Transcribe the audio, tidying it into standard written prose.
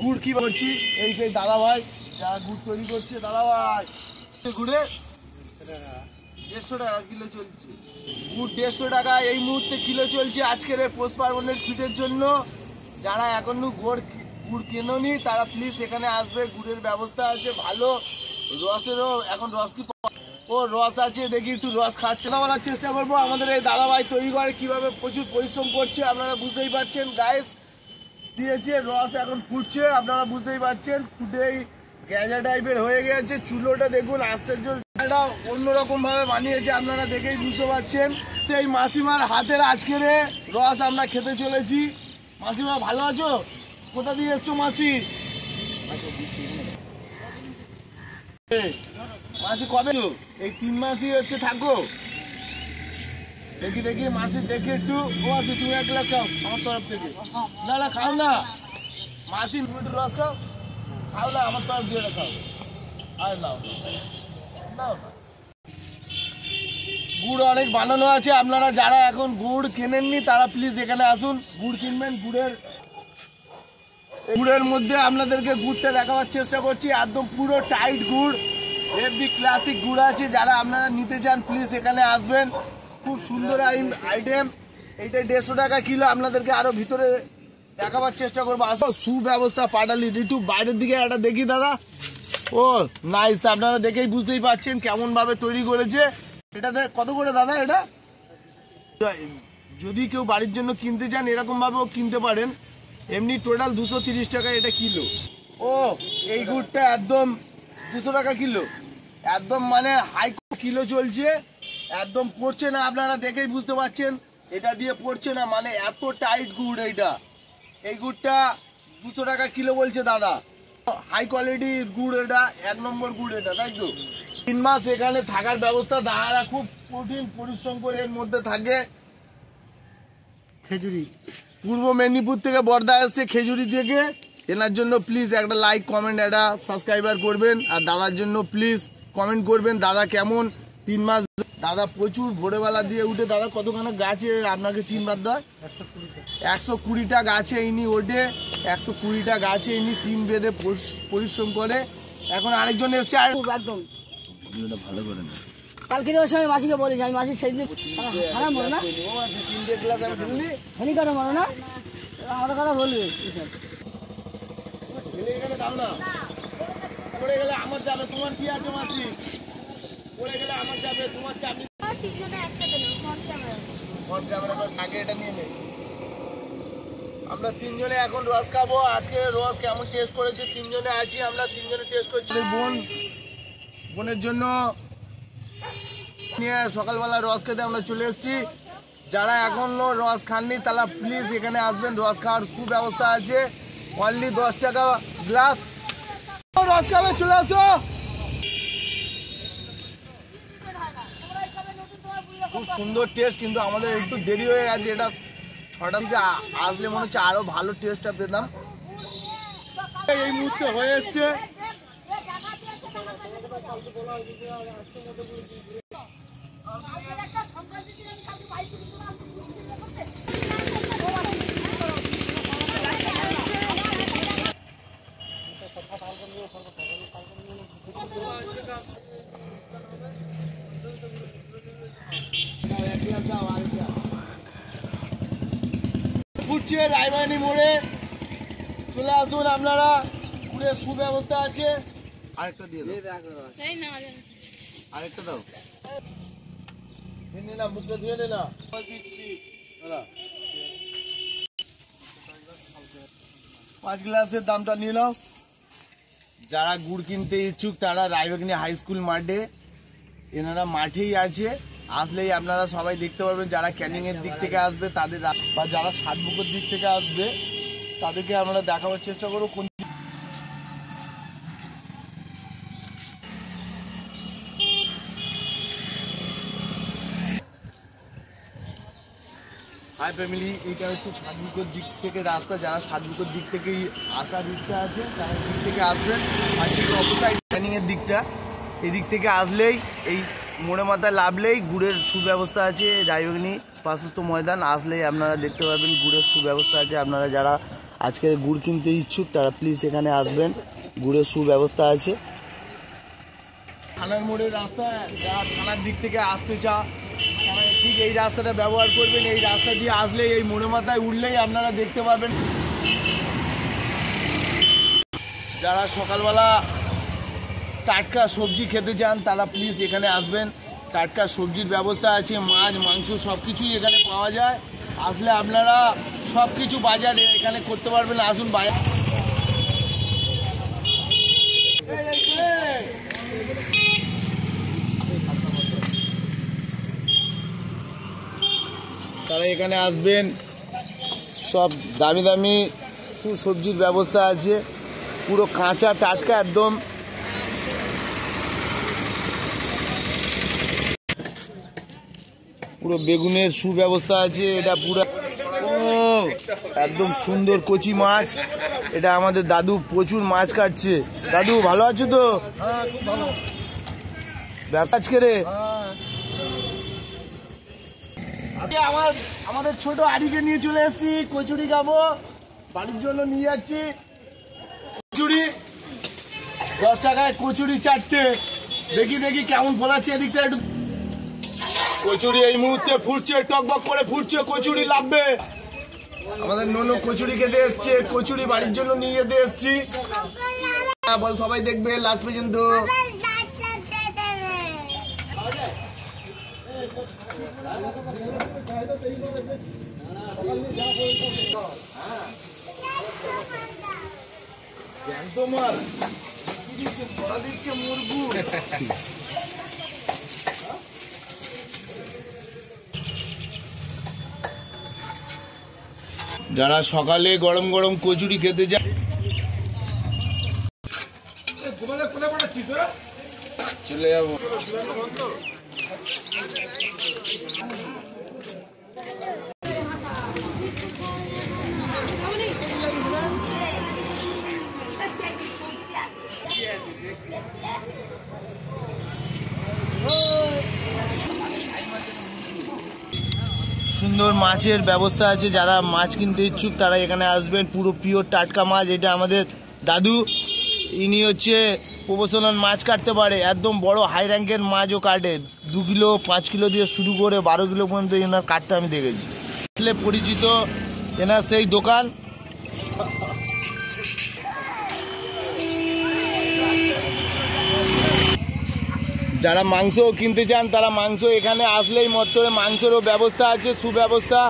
গুড় কি করছি, এই যে দাদা ভাই যা গুড় তৈরি করছে, দাদা ভাই গুড়ে 150 টাকা কিলো চলছে। গুড় 150 টাকা এই মুহূর্তে কিলো চলছে আজকের পৌষ পার্বণের পিঠের জন্য। যারা এখনো গুড় কেননি তারা প্লিজ এখানে আসবে, গুড়ের ব্যবস্থা আছে ভালো, রসেরও এখন রস কি ও রস আছে, দেখি একটু রস খাচ্ছে না বলার চেষ্টা করবো। আমাদের এই দাদা ভাই তৈরি করে কিভাবে প্রচুর পরিশ্রম করছে আপনারা বুঝতেই পারছেন। গাইস দিয়েছে রস এখন ফুটছে, আপনারা বুঝতেই পারছেন, ফুটেই গ্যাজা টাইপের হয়ে গেছে। চুলোটা দেখুন আশ্চর্য অন্যরকম ভাবে বানিয়েছে, আপনারা দেখেই বুঝতে পারছেন। এই মাসিমার হাতের আজকের রস আমরা খেতে চলেছি। মাসিমা ভালো আছো? কোথা দিয়ে এসছো মাসি? মাসি কবে? এই 3 মাসই হচ্ছে থাকো। দেখি দেখি মাসি দেখি একটু। ও মাসি তুমি এক গ্লাস খাও আমার তরফ থেকে। না না খাও না মাসি, একটু রস খাও, খাও না আমার তরফ দিয়ে খাও। আর নাও নাও। গুড় অনেক বানানো আছে, আপনারা যারা এখন গুড় কেনেননি তারা প্লিজ এখানে আসুন, গুড় কিনবেন। গুড়ের মধ্যে আপনাদেরকে গুড়টা দেখাবার চেষ্টা করছি, একদম পুরো টাইট গুড়, হেভি ক্লাসিক গুড় আছে। যারা আপনারা নিতে চান প্লিজ এখানে আসবেন, খুব সুন্দর আইটেম। এইটা 150 টাকা কিলো, আপনাদেরকে আরো ভিতরে দেখাবার চেষ্টা করবো। আসো সুব্যবস্থা পাটালি একটু বাইরের দিকে একটা দেখি দাদা। ও নাইস, আপনারা দেখেই বুঝতেই পারছেন কেমন ভাবে তৈরি করেছে। এটাতে কত করে দাদা? এটা যদি কেউ বাড়ির জন্য কিনতে চান এরকম ভাবেও কিনতে পারেন, এমনি টোটাল 230 টাকা এটা কিলো। ও এই গুড়টা একদম 200 টাকা কিলো, একদম মানে হাই কিলো চলছে, একদম পড়ছে না, আপনারা দেখেই বুঝতে পারছেন এটা দিয়ে পড়ছে না, মানে এত টাইট গুড়। এই গুড়টা 200 টাকা কিলো বলছে দাদা, হাই কোয়ালিটির গুড়, এটা 1 নম্বর গুড় এটা, তাই তো? 3 মাস এখানে থাকার ব্যবস্থা, দাদারা খুব কঠিন পরিশ্রম করে এর মধ্যে থাকে। খেজুরি পূর্ব মেদিনীপুর থেকে বর্ধা আসছে, খেজুরি থেকে। এনার জন্য প্লিজ একটা লাইক কমেন্ট একটা সাবস্ক্রাইবার করবেন, আর দাদার জন্য প্লিজ কমেন্ট করবেন দাদা কেমন। 3 মাস দাদা প্রচুর ভোরবেলা দিয়ে উঠে, দাদা কতখানি গাছে আপনাকে 3 বার দেয়? 120টা গাছে ইনি ওঠে, 120টা গাছে ইনি 3 বেঁধে পরিশ্রম করে। এখন আরেকজন এসছে, একদম ভালো করে না কালকে সময় মাসিকে বলেছি আমি, মাসি সেই দিন খারাপ মনে না হেলিকপ্টার মনে না আমাদের কথা বলবে দাও না, পড়ে গেলে আমার যাবে, তোমার কি আছে মাসি? পড়ে গেলে আমার যাবে, তোমার চাবি আগে এটা নিয়ে নেই। আমরা 3 জনে এখন রস খাবো। আজকে রস কেমন টেস্ট করেছে, 3 জনে আছি আমরা, 3 জনে টেস্ট করছি। বোনের জন্য নিয়ে সকালবেলা রস খেতে আমরা চলে এসেছি। যারা এখনো রস খাননি তারা প্লিজ এখানে আসবেন, রস খাওয়ার সুব্যবস্থা আছে, অনলি 10 টাকা গ্লাস। রস খাবে চলে আসো। খুব সুন্দর টেস্ট, কিন্তু আমাদের একটু দেরি হয়ে গেছে, এটা 6টা থেকে আসলে মনে হচ্ছে আরো ভালো টেস্টটা পেতাম। এই মুহূর্তে হয়ে এসছে। ফুটছে রায়মানি মোড়ে, চলে আসুন আপনারা, পুরো সুব্যবস্থা আছে। আরেকটা দিয়ে দাও, আরেকটা দাও, নে না, মুখটা ধুয়ে নে না, দিচ্ছি 5 গ্লাসের দামটা নিয়ে নাও। যারা গুড় কিনতে ইচ্ছুক তারা রায়বাগিনী হাই স্কুল মাঠে, এনারা মাঠেই আছে, আসলেই আপনারা সবাই দেখতে পারবেন। যারা ক্যানিং এর দিক থেকে আসবে তাদের, বা যারা সাতবুকের দিক থেকে আসবে তাদেরকে আমরা দেখাবার চেষ্টা করবো কোন। হাই ফ্যামিলি, এইটা হচ্ছে সাতবুকের দিক থেকে রাস্তা। যারা সাতবুকের দিক থেকে আসার ইচ্ছা আছে তারা দিক থেকে আসবেন। আর ঠিক অপোসাইড ক্যানিং এর দিকটা, এদিক থেকে আসলেই এই মোড়ে মাথায় লাভলেই গুড়ের সুব্যবস্থা আছে। রায়বাগিনী পার্শ্বস্থ ময়দান আসলেই আপনারা দেখতে পাবেন গুড়ের সুব্যবস্থা আছে। আপনারা যারা আজকের গুড় কিনতে ইচ্ছুক তারা প্লিজ এখানে আসবেন, গুড়ের সুব্যবস্থা আছে। থানার মোড়ের রাস্তা, যারা থানার দিক থেকে আসতে ঠিক এই রাস্তাটা ব্যবহার করবেন। এই রাস্তা দিয়ে আসলে এই মোড়ে মাথায় উঠলেই আপনারা দেখতে পাবেন। যারা সকালবেলা টাটকা সবজি খেতে চান তারা প্লিজ এখানে আসবেন। টাটকা সবজির ব্যবস্থা আছে, মাছ মাংস সব কিছুই এখানে পাওয়া যায়। আসলে আপনারা সব কিছু বাজারে এখানে করতে পারবেন। আসুন বাজার। তারা এখানে আসবেন, সব দামি দামি সবজির ব্যবস্থা আছে, পুরো কাঁচা টাটকা একদম। পুরো বেগুনের সুব্যবস্থা আছে। এটা পুরো একদম সুন্দর কচি মাছ। এটা আমাদের দাদু প্রচুর মাছ কাটছে। দাদু ভালো আছো তো? ব্যবসা আজকে রে আমাদের ছোট আড়িকে নিয়ে চলে এসেছি। কচুরি খাবো, বাড়ির জন্য নিয়ে যাচ্ছি। কচুরি 10 টাকায় কচুরি 4টে। দেখি কেমন ফলাচ্ছে এদিকটা একটু। কচুরি এই মুহূর্তে ফুটছে, টকবক করে ফুটছে, কচুরি লাগবে। আমাদের ননু কচুরি খেতে এসছে, কচুরি বাড়ির জন্য নিয়ে যেতে এসছি। বল সবাই দেখবে লাস্ট পর্যন্ত। যারা সকালে গরম গরম কচুরি খেতে যায় চলে যাবো। সুন্দর মাছের ব্যবস্থা আছে। যারা মাছ কিনতে ইচ্ছুক তারা এখানে আসবেন। পুরো পিওর টাটকা মাছ। এটা আমাদের দাদু, ইনি হচ্ছে প্রফেশনাল মাছ কাটতে পারে। একদম বড় হাই র্যাঙ্কের মাছও কাটে। 2 কিলো 5 কিলো দিয়ে শুরু করে 12 কিলো পর্যন্ত এনার কাটতে আমি দেখেছি। পরিচিত এনার সেই দোকান। যারা মাংস কিনতে চান তারা মাংস এখানে আসলেই মাত্র মাংসেরও ব্যবস্থা আছে, সুব্যবস্থা।